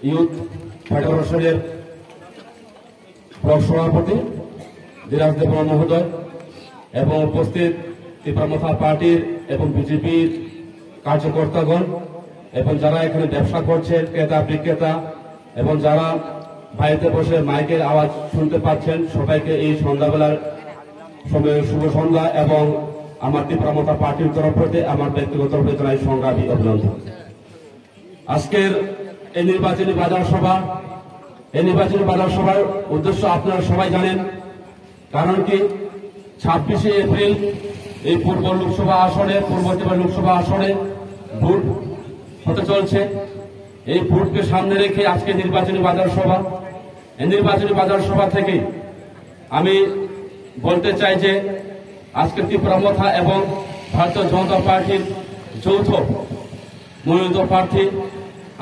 Youth ফেডারেশনের block সভাপতি দিরাজ দেববর্মা মহোদয় এবং উপস্থিত তীব্রমথা পার্টির এবং বিজেপির কার্যকর্তাগণ এবং যারা এখানে ব্যবসা করছেন ক্রেতা বিক্রেতা এবং যারা বাড়িতে বসে মাইকের আওয়াজ শুনতে পাচ্ছেন সবাইকে এই সন্ধ্যাবেলার সময় শুভ সন্ধ্যা এবং আমার তীব্রমথা পার্টির তরফ হতে আমার ব্যক্তিগত তরফে জানাই সংগ্রামী অভিনন্দন। আজকের এই নির্বাচনী বাজার সভার উদ্দেশ্য আপনারা সবাই জানেন। কারণ কি 26শে এপ্রিল এই পূর্ব ত্রিপুরা লোকসভা আসনে ভোট হতে চলছে। এই ভোটকে সামনে রেখে আজকে নির্বাচনী বাজার সভা। এই নির্বাচনী বাজার সভা থেকে আমি বলতে চাই যে আজকে তীব্রমথা এবং ভারতীয় জনতা পার্টির যৌথ মনোনীত প্রার্থী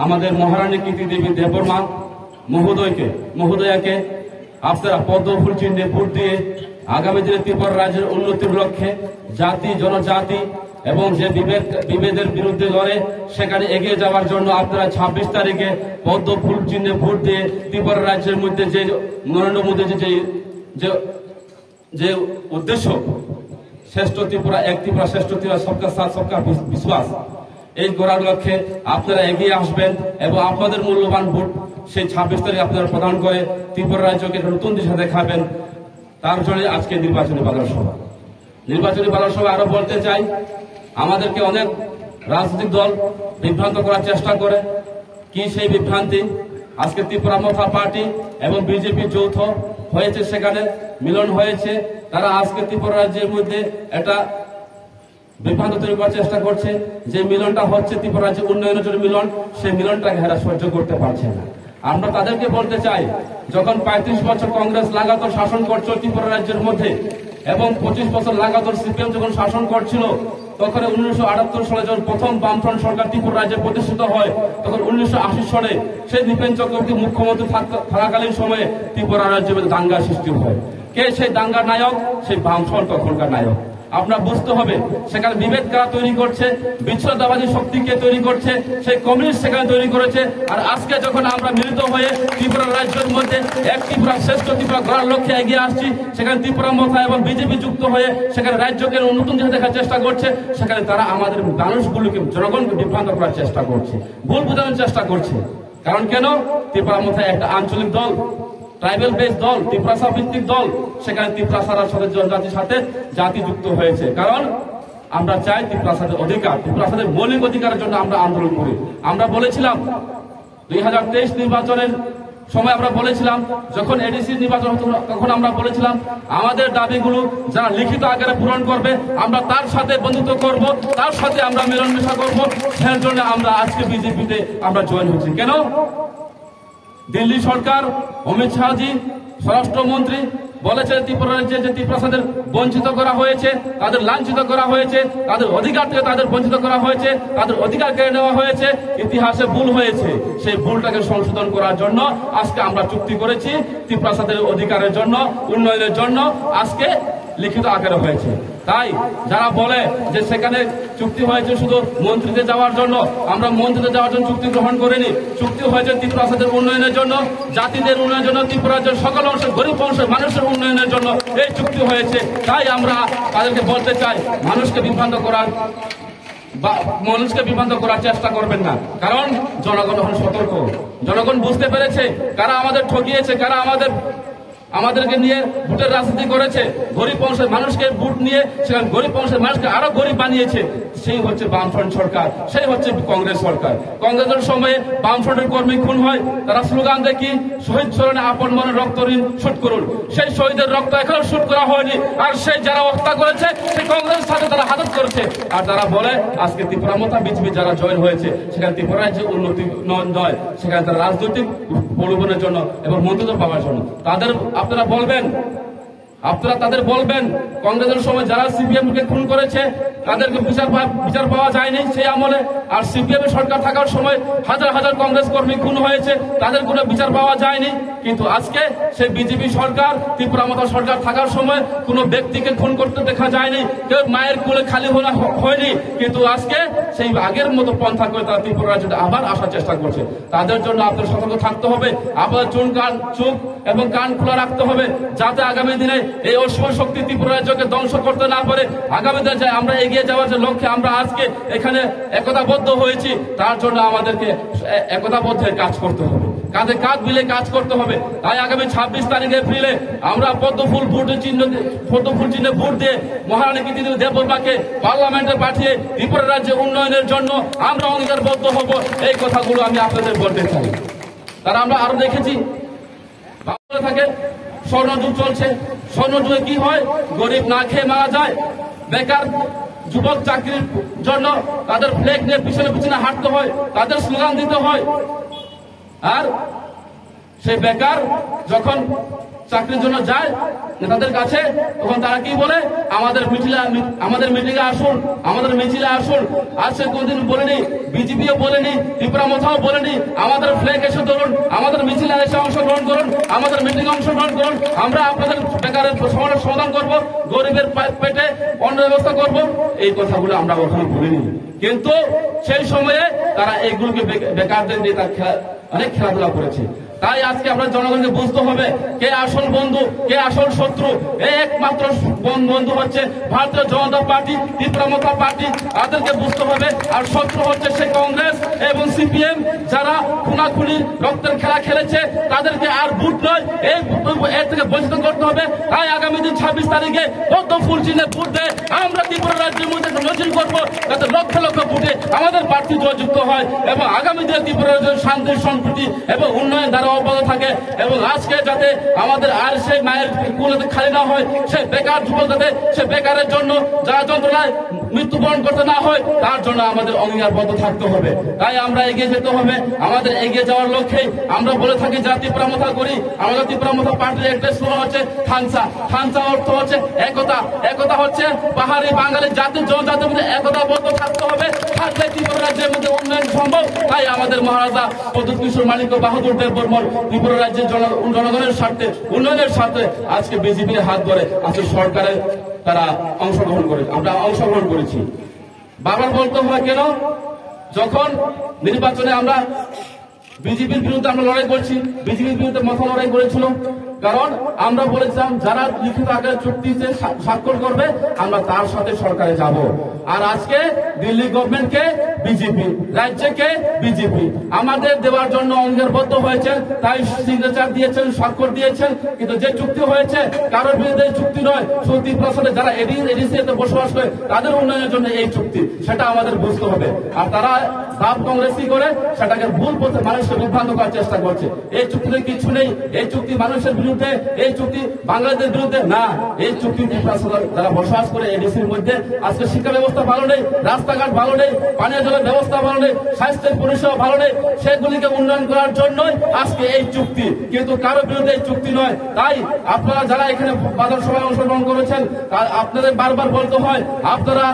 আমাদের মহারানী কীর্তি দেবী দেববর্মা মহোদয়াকে আপনারা পদ্মফুল চিহ্নে ভোট দিয়ে আগামী দিনে ত্রিপুরা রাজ্যের উন্নতির লক্ষ্যে জাতি জনজাতি এবং যে বিভেদের বিরুদ্ধে লড়ে সেখানে এগিয়ে যাওয়ার জন্য আপনারা 26 তারিখে পদ্মফুল চিহ্নে ভোট দিয়ে ত্রিপুরা রাজ্যের মধ্যে যে নরেন্দ্র মোদী যে উদ্দেশ্য শ্রেষ্ঠ ত্রিপুরা এক ত্রিপুরা শ্রেষ্ঠ ত্রিপুরা সবকা সাথ সবকা বিশ্বাস এই করার লক্ষ্যে আপনারা এগিয়ে আসবেন এবং আপনাদের মূল্যবান ভোট সেই 26 তারিখ আপনারা প্রদান করে ত্রিপুরা রাজ্যকে নতুন দিশা দেখাবেন। তার জন্য আজকে নির্বাচনী বাজার সভা আরো বলতে চাই, আমাদেরকে অনেক রাজনৈতিক দল বিভ্রান্ত করার চেষ্টা করে। কি সেই বিভ্রান্তি? আজকে তীব্রমথা পার্টি এবং বিজেপি যৌথ হয়েছে, সেখানে মিলন হয়েছে। তারা আজকে ত্রিপুরা রাজ্যের মধ্যে একটা বিভ্রান্ত তৈরি করার চেষ্টা করছে। যে মিলনটা হচ্ছে ত্রিপুরা রাজ্যের উন্নয়নের জন্য মিলন, সেই মিলনটাকে এরা সহ্য করতে পারছে না। আমরা তাদেরকে বলতে চাই, যখন 35 বছর কংগ্রেস লাগাতার শাসন করছিল ত্রিপুরা রাজ্যের মধ্যে এবং 25 বছর লাগাতার সিপিএম যখন শাসন করছিল, তখন 1978 সালে যখন প্রথম বামফ্রন্ট সরকার ত্রিপুরা রাজ্যে প্রতিষ্ঠিত হয়, তখন 1980 সালে সেই নৃপেন চক্রবর্তী মুখ্যমন্ত্রী থাকাকালীন সময়ে ত্রিপুরা রাজ্যের মধ্যে দাঙ্গা সৃষ্টি হয়। কে সেই দাঙ্গার নায়ক? সেই বামফ্রন্ট তখনকার নায়ক। আপনার বুঝতে হবে সেখানে বিভেদ কারা তৈরি করছে, বিচ্ছিন্নতাবাদী শক্তিকে তৈরি করছে, সেই কমিউনিস্ট সেখানে তৈরি করেছে। আর আজকে যখন আমরা মিলিত হয়ে ত্রিপুরা রাজ্যের মধ্যে এক ত্রিপুরা শ্রেষ্ঠ ত্রিপুরা গড়ার লক্ষ্যে এগিয়ে আসছি, সেখানে ত্রিপুরমথা এবং বিজেপি যুক্ত হয়ে সেখানে রাজ্যকে নতুন দিশা দেখার চেষ্টা করছে। সেখানে তারা আমাদের মানুষগুলোকে জনগণকে বিভ্রান্ত করার চেষ্টা করছে, ভুল বোঝানোর চেষ্টা করছে। কারণ কেন? ত্রিপুরমথা একটা আঞ্চলিক দল, ট্রাইবেল বেস দল, ত্রিপুরা ভিত্তিক দল। সেখানে ত্রিপুরা জনজাতির সাথে জাতি যুক্ত হয়েছে। কারণ আমরা চাই ত্রিপুরা অধিকার, ত্রিপুরা মৌলিক অধিকারের জন্য আমরা আন্দোলন করি। আমরা বলেছিলাম 2023 নির্বাচনের সময় আমরা বলেছিলাম, যখন এডিসি নির্বাচন হতো তখন আমরা বলেছিলাম আমাদের দাবিগুলো যারা লিখিত আকারে পূরণ করবে আমরা তার সাথে বন্ধুত্ব করব, তার সাথে আমরা মেলামেশা করব। সেই জন্য আমরা আজকে বিজেপিতে আমরা জয়েন হচ্ছি। কেন? দিল্লি সরকার, অমিত শাহজি স্বরাষ্ট্রমন্ত্রী বলেছে ত্রিপুরা রাজ্যে যে ত্রিপুরাদের বঞ্চিত করা হয়েছে, তাদের লাঞ্ছিত করা হয়েছে, তাদের অধিকার থেকে তাদের বঞ্চিত করা হয়েছে, তাদের অধিকার কেড়ে নেওয়া হয়েছে। ইতিহাসে ভুল হয়েছে, সেই ভুলটাকে সংশোধন করার জন্য আজকে আমরা চুক্তি করেছি ত্রিপুরাদের অধিকারের জন্য, উন্নয়নের জন্য। আজকে লিখিত আকারে হয়েছে। তাই যারা বলে যে সেখানে চুক্তি হয়েছে শুধু মন্ত্রীতে যাওয়ার জন্য, আমরা মন্ত্রীতে যাওয়ার জন্য চুক্তি গ্রহণ করিনি। চুক্তি হয়েছে ত্রিপুরাদের উন্নয়নের জন্য, জাতিদের উন্নয়নের জন্য, ত্রিপুরা রাজ্যের সকল অংশের গরিব অংশের মানুষের উন্নয়নের জন্য এই চুক্তি হয়েছে। তাই আমরা তাদেরকে বলতে চাই, মানুষকে বিভ্রান্ত করার চেষ্টা করবেন না। কারণ জনগণ এখন সতর্ক, জনগণ বুঝতে পেরেছে কারা আমাদের ঠকিয়েছে, কারা আমাদেরকে নিয়ে ভোটের রাজনীতি করেছে। গরিব অংশের মানুষকে ভোট নিয়ে সেখানে গরিব অংশের মানুষকে আরো গরিব বানিয়েছে। সেই হচ্ছে বামফ্রন্ট সরকার, সেই হচ্ছে কংগ্রেস সরকার। কংগ্রেসের সময়ে বামফ্রন্টের কর্মী খুন হয়, তারা স্লোগান দেখি শহীদ স্মরণে আপন মনে রক্ত ঋণ শোধ করুন। সেই শহীদের রক্ত এখনো শোধ করা হয়নি। আর সেই যারা হত্যা করেছে সেই কংগ্রেসের সাথে তারা হাতত করেছে। আর তারা বলে আজকে ত্রিপুরমথা বিজেপি যারা জয়েন হয়েছে সেখানে ত্রিপুরা রাজ্যে উন্নতি নয়, সেখানে তারা রাজনৈতিক প্রলোভনের জন্য এবং মন্ত্রিত্ব পাওয়ার জন্য। তাদের আপনারা বলবেন আপনারা তাদের বলবেন কংগ্রেসের সময় যারা সিপিএম কে খুন করেছে তাদেরকে বিচার পাওয়া যায়নি সেই আমলে, আর সিপিএম সরকার থাকার সময় হাজার হাজার কংগ্রেস কর্মী খুন হয়েছে, তাদের কোনো বিচার পাওয়া যায়নি। কিন্তু আজকে সেই বিজেপি সরকার, ত্রিপুরা মতো সরকার থাকার সময় কোনো ব্যক্তিকে খুন করতে দেখা যায়নি, কেউ মায়ের কোলে খালি হয়নি। কিন্তু আজকে সেই আগের মতো পন্থা করে তারা ত্রিপুরা রাজ্যে আবার আসার চেষ্টা করছে। তাদের জন্য আপনাদের সতর্ক থাকতে হবে, আপনাদের চোখ এবং কান খোলা রাখতে হবে, যাতে আগামী দিনে এই অশুভ শক্তি ত্রিপুরা রাজ্যকে ধ্বংস করতে না পারে। আগামী দিনে আমরা এগিয়ে যাওয়ার যে লক্ষ্যে আমরা আজকে এখানে একতাবদ্ধ হয়েছি, তার জন্য আমাদেরকে একতাবদ্ধ কাজ করতে হবে, কাঁধে কাঁধ মিলে কাজ করতে হবে। তাই আগামী 26 তারিখ এপ্রিলে আমরা পদ্মফুল চিহ্নে ভোট দিয়ে মহারানী কীর্তিদেবী দেববর্মাকে পার্লামেন্টে পাঠিয়ে ত্রিপুরা রাজ্যের উন্নয়নের জন্য আমরা অঙ্গীকারবদ্ধ হব। এই কথাগুলো আমি আপনাদের বলতে চাই। তারা আমরা আরো দেখেছি থাকে স্বর্ণযুগ চলছে, স্বর্ণযুগে কি হয়, গরিব না খেয়ে মারা যায়, বেকার যুবক চাকরির জন্য তাদের ফ্ল্যাগ নিয়ে পিছনে পিছনে হাঁটতে হয়, তাদের স্লোগান দিতে হয়। আর সেই বেকার যখন চাকরির জন্য যায় নেতাদের কাছে, তখন তারা কি বলে, আমাদের মিটিংয়ে আসুন, আমাদের মিছিলে আসুন। আজকে কোনদিন বলেনি, বিজেপিও বলেনি, ত্রিপুরা মোথাও বলেনি আমাদের ফ্ল্যাগ এসে ধরুন, আমাদের মিছিলে এসে অংশগ্রহণ করুন, আমাদের মিটিং অংশগ্রহণ করুন, আমরা আপনাদের বেকারের সমস্যার সমাধান করব, গরিবের পেটে অন্ন ব্যবস্থা করব। এই কথাগুলো আমরা কখনো বলিনি। কিন্তু সেই সময়ে তারা এইগুলোকে বেকারদের নিয়ে অনেক খেলাধুলা করেছে। তাই আজকে আমরা জনগণকে বুঝতে হবে কে আসল বন্ধু, কে আসল শত্রু। এই একমাত্র বন্ধু হচ্ছে ভারতীয় জনতা পার্টি, ত্রিপুরা মোথা পার্টি, তাদেরকে বুঝতে হবে। আর শত্রু হচ্ছে সেই কংগ্রেস এবং সিপিএম, যারা খুনাখুনি রক্তের খেলা খেলেছে, তাদেরকে আর ভোট নয়, এর থেকে বঞ্চিত করতে হবে। তাই আগামী দিন 26 তারিখে পদ্মফুল চিহ্নে ভোট দেয় আমরা ত্রিপুরা রাজ্যের মধ্যে নজির করবো, যাতে লক্ষ লক্ষ ভোটে আমাদের প্রার্থী জয়যুক্ত হয় এবং আগামী দিনে ত্রিপুরা রাজ্যের শান্তি সম্প্রীতি এবং উন্নয়ন দ্বারা অব্যাহত থাকে। এবং আজকে যাতে আমাদের আর সেই মায়ের কুলেতে খালি না হয়, সে বেকার যুবক যাতে সে বেকারের জন্য যারা যন্ত্রণায় মৃত্যুবরণ করতে না হয়, তার জন্য আমাদের অঙ্গীকারবদ্ধ থাকতে হবে। তাই আমরা এগিয়ে যেতে হবে। আমাদের এগিয়ে যাওয়ার লক্ষ্যে আমরা বলে থাকি যা ত্রিপুরা মোথা করি, আমাদের ত্রিপুরা মোথা পার্টির একটা স্লোগান হচ্ছে থানসা। থানসা অর্থ হচ্ছে একতা। একতা হচ্ছে পাহাড়ি বাঙালি জাতি জনজাতির মধ্যে একতাবদ্ধ থাকতে হবে, থাকলে ত্রিপুরা রাজ্যের মধ্যে উন্নয়ন সম্ভব। তাই আমাদের মহারাজা প্রদ্যোৎ কিশোর মানিক্য বাহাদুর দেববর্মন ত্রিপুরা রাজ্যের জনগণের স্বার্থে, উন্নয়নের স্বার্থে আজকে বিজেপির হাত ধরে আজকে সরকারে তারা অংশগ্রহণ করে, আমরা অংশগ্রহণ করেছি। বারবার বলতে হয় কেন, যখন নির্বাচনে আমরা বিজেপির বিরুদ্ধে আমরা লড়াই করছি, বিজেপির বিরুদ্ধে মাথা লড়াই করেছিল, কারণ আমরা বলেছিলাম যারা লিখিত আকারে চুক্তিতে স্বাক্ষর করবে আমরা তার সাথে সরকারে যাব। আর আজকে দিল্লি গভর্নমেন্টকে বিজেপি, রাজ্যকে বিজেপি আমাদের দেওয়ার জন্য অঙ্গীকারবদ্ধ হয়েছে, তাই সিগনেচার দিয়েছেন, স্বাক্ষর দিয়েছেন। কিন্তু যে চুক্তি হয়েছে কারোর বিরুদ্ধে চুক্তি নয়, সত্যি প্রশ্নে যারা এডিসিতে বসবাস করে তাদের উন্নয়নের জন্য এই চুক্তি, সেটা আমাদের বুঝতে হবে। আর তারা ভাব কংগ্রেসই করে সেটাকে ভুল পথে মানুষকে বিভ্রান্ত করার চেষ্টা করছে। এই চুক্তিতে কিছু নেই, এই চুক্তি মানুষের বিরুদ্ধে, এই চুক্তি বাংলাদেশের বিরুদ্ধে না। এই চুক্তি যারা বসবাস করে এডিসির মধ্যে আজকে শিক্ষা ব্যবস্থা ভালো নেই, রাস্তাঘাট ভালো নেই, পানীয় জলের ব্যবস্থা ভালো নেই, স্বাস্থ্যের পরিষেবা ভালো নেই, সেগুলিকে উন্নয়ন করার জন্যই আজকে এই চুক্তি, কিন্তু কারো বিরুদ্ধে এই চুক্তি নয়। তাই আপনারা যারা এখানে বাজার সভায় অংশগ্রহণ করেছেন, আপনাদের বারবার বলতে হয় আপনারা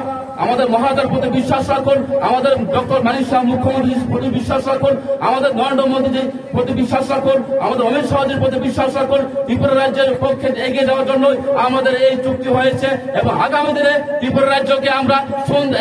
আমাদের মহারাজার প্রতি বিশ্বাস রাখুন, আমাদের ডক্টর মানিক শাহ মুখ্যমন্ত্রীর প্রতি বিশ্বাস রাখুন, আমাদের নরেন্দ্র মোদীজির প্রতি বিশ্বাস রাখুন, আমাদের অমিত শাহজির প্রতি বিশ্বাস রাখুন। ত্রিপুরা রাজ্যের পক্ষে এগিয়ে যাওয়ার জন্য আমাদের এই চুক্তি হয়েছে এবং আগামী দিনে ত্রিপুরা রাজ্যকে আমরা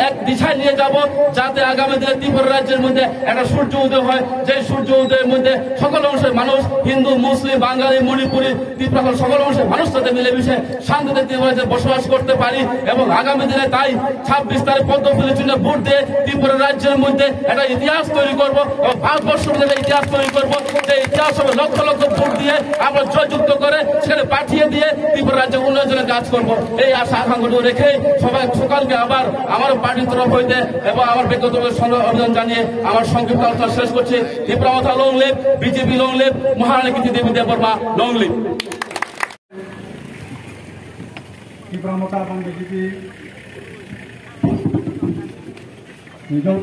এক দিশায় নিয়ে যাব, যাতে আগামী দিনে ত্রিপুরা রাজ্যের মধ্যে একটা সূর্য উদয় হয়, যে সূর্য উদয়ের মধ্যে সকল অংশের মানুষ, হিন্দু, মুসলিম, বাঙালি, মণিপুরী, ত্রিপুরা সকল অংশের মানুষের সাথে মিলেমিশে শান্তিতে ত্রিপুরা রাজ্যে বসবাস করতে পারি। এবং আগামী দিনে তাই 26 তারিখ পদ্মফুলের জন্য ভোট দিয়ে ত্রিপুরা রাজ্যের মধ্যে একটা ইতিহাস তৈরি করবো এবং ভারতবর্ষের মধ্যে একটা ইতিহাস তৈরি করবো। সেই ইতিহাস হবে লক্ষ লক্ষ ভোট দিয়ে আমরা জয়যুক্ত করে সেখানে পাঠিয়ে দিয়ে ত্রিপুরা রাজ্যের উন্নয়নের কাজ করবো। এই আশা আকাঙ্ক্ষা রেখে সবাই সকালকে আবার আমার পার্টির তরফ হইতে এবং আমার ব্যক্তিগত অভিযান জানিয়ে আমার সংক্ষিপ্ত আলোচনা শেষ করছি। Tripura Motha long live, BJP long live, Maharani Kirtidevi Debbarma long live. Tripura Motha এবং বিজেপি নিজেও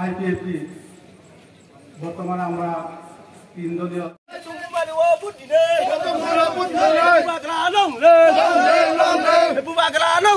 আইপিএফটি বর্তমানে আমরা 3 দলীয় Buat kerana